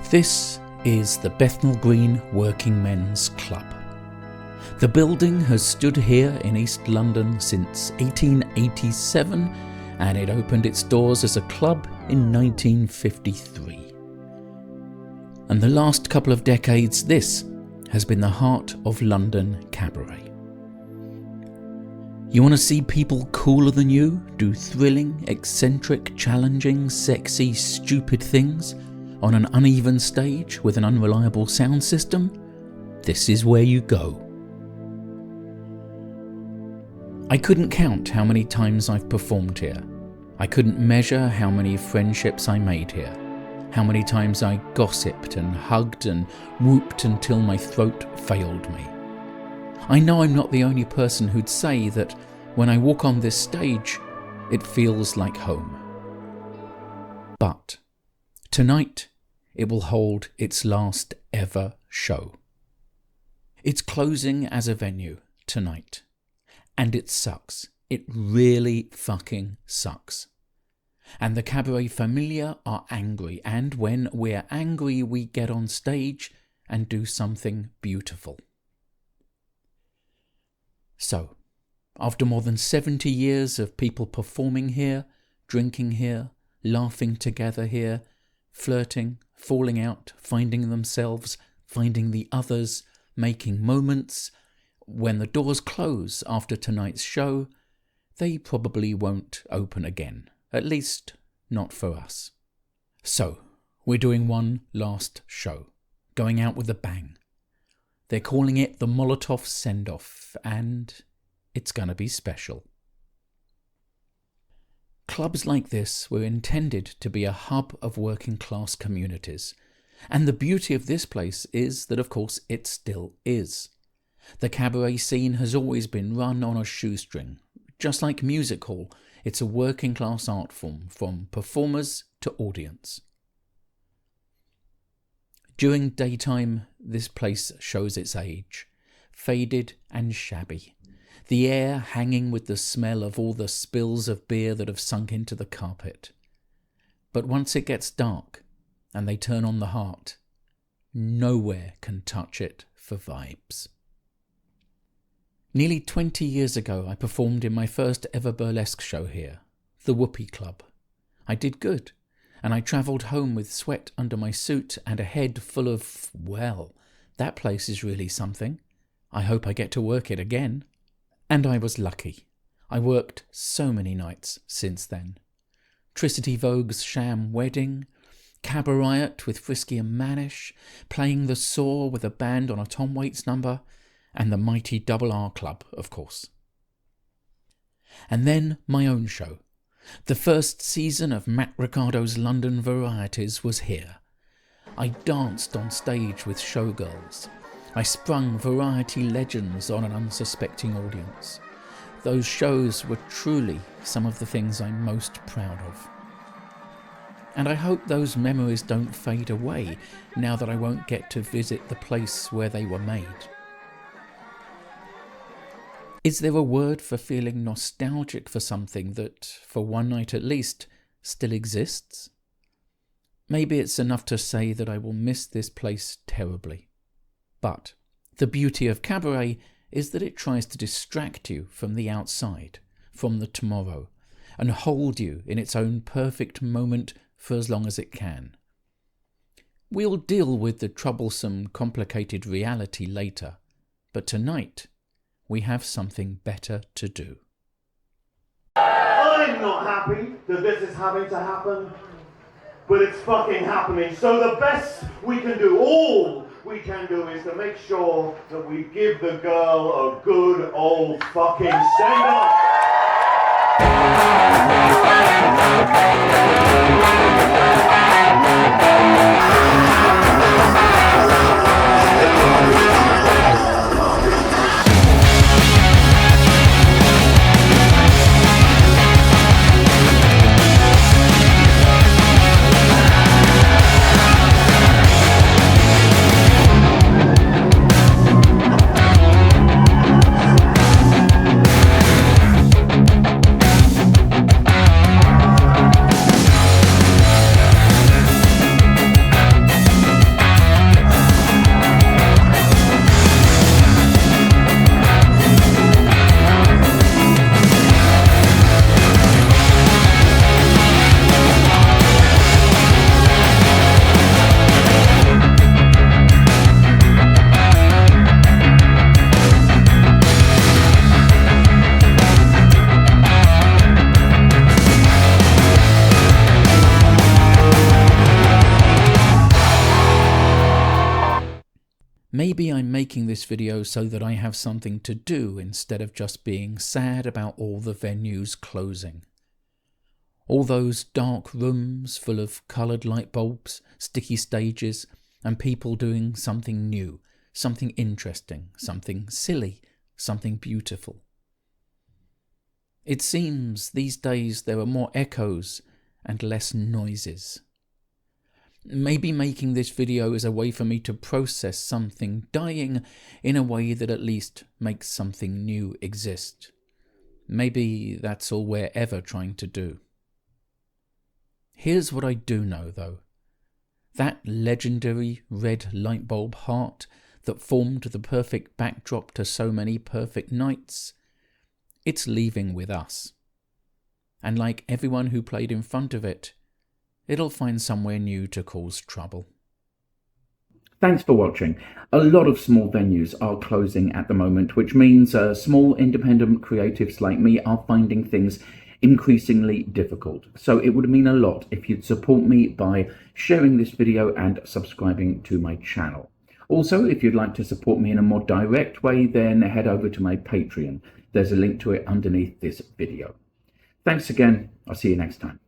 This is the Bethnal Green Working Men's Club. The building has stood here in East London since 1887, and it opened its doors as a club in 1953. And the last couple of decades, this has been the heart of London cabaret. You want to see people cooler than you do thrilling, eccentric, challenging, sexy, stupid things on an uneven stage with an unreliable sound system? This is where you go. I couldn't count how many times I've performed here. I couldn't measure how many friendships I made here, how many times I gossiped and hugged and whooped until my throat failed me. I know I'm not the only person who'd say that when I walk on this stage, it feels like home. But tonight, it will hold its last ever show. It's closing as a venue tonight. And it sucks. It really fucking sucks. And the cabaret familia are angry. And when we're angry, we get on stage and do something beautiful. So, after more than 70 years of people performing here, drinking here, laughing together here, flirting, falling out, finding themselves, finding the others, making moments, when the doors close after tonight's show, they probably won't open again, at least not for us. So, we're doing one last show, going out with a bang. They're calling it the Molotov Send-Off, and it's gonna be special. Clubs like this were intended to be a hub of working class communities, and the beauty of this place is that, of course, it still is. The cabaret scene has always been run on a shoestring. Just like music hall, it's a working class art form, from performers to audience. During daytime, this place shows its age, faded and shabby, the air hanging with the smell of all the spills of beer that have sunk into the carpet. But once it gets dark and they turn on the heart, nowhere can touch it for vibes. Nearly 20 years ago, I performed in my first ever burlesque show here, the Whoopee Club. I did good, and I travelled home with sweat under my suit and a head full of, well, that place is really something. I hope I get to work it again. And I was lucky. I worked so many nights since then. Tricity Vogue's sham wedding, cabaret with Frisky and Manish, playing the saw with a band on a Tom Waits number, and the mighty Double R Club, of course. And then my own show. The first season of Matt Ricardo's London Varieties was here. I danced on stage with showgirls. I sprung variety legends on an unsuspecting audience. Those shows were truly some of the things I'm most proud of. And I hope those memories don't fade away now that I won't get to visit the place where they were made. Is there a word for feeling nostalgic for something that, for one night at least, still exists? Maybe it's enough to say that I will miss this place terribly. But the beauty of cabaret is that it tries to distract you from the outside, from the tomorrow, and hold you in its own perfect moment for as long as it can. We'll deal with the troublesome, complicated reality later, but tonight we have something better to do. I'm not happy that this is having to happen, but it's fucking happening. So the best we can do, all we can do, is to make sure that we give the girl a good old fucking send-off. Maybe I'm making this video so that I have something to do instead of just being sad about all the venues closing. All those dark rooms full of coloured light bulbs, sticky stages, and people doing something new, something interesting, something silly, something beautiful. It seems these days there are more echoes and less noises. Maybe making this video is a way for me to process something dying in a way that at least makes something new exist. Maybe that's all we're ever trying to do. Here's what I do know, though. That legendary red light bulb heart that formed the perfect backdrop to so many perfect nights, it's leaving with us. And like everyone who played in front of it, it'll find somewhere new to cause trouble. Thanks for watching. A lot of small venues are closing at the moment, which means small independent creatives like me are finding things increasingly difficult. So it would mean a lot if you'd support me by sharing this video and subscribing to my channel. Also, if you'd like to support me in a more direct way, then head over to my Patreon. There's a link to it underneath this video. Thanks again. I'll see you next time.